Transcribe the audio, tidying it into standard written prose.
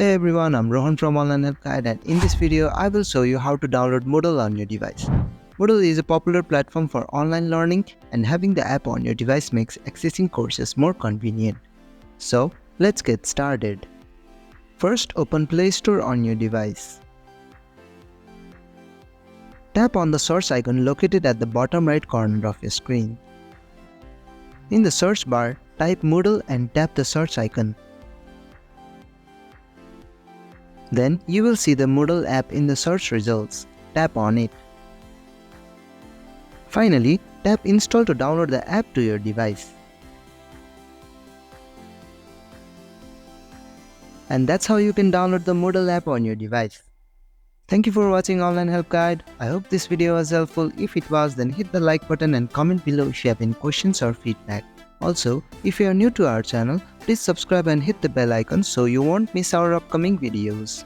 Hey everyone, I'm Rohan from Online Help Guide, and in this video I will show you how to download Moodle on your device. Moodle is a popular platform for online learning, and having the app on your device makes accessing courses more convenient. So let's get started. First, open Play Store on your device. Tap on the search icon located at the bottom right corner of your screen. In the search bar, type Moodle and tap the search icon. Then you will see the Moodle app in the search results. Tap on it. Finally, tap Install to download the app to your device. And that's how you can download the Moodle app on your device. Thank you for watching Online Help Guide. I hope this video was helpful. If it was, then hit the like button and comment below if you have any questions or feedback. Also, if you are new to our channel, please subscribe and hit the bell icon so you won't miss our upcoming videos.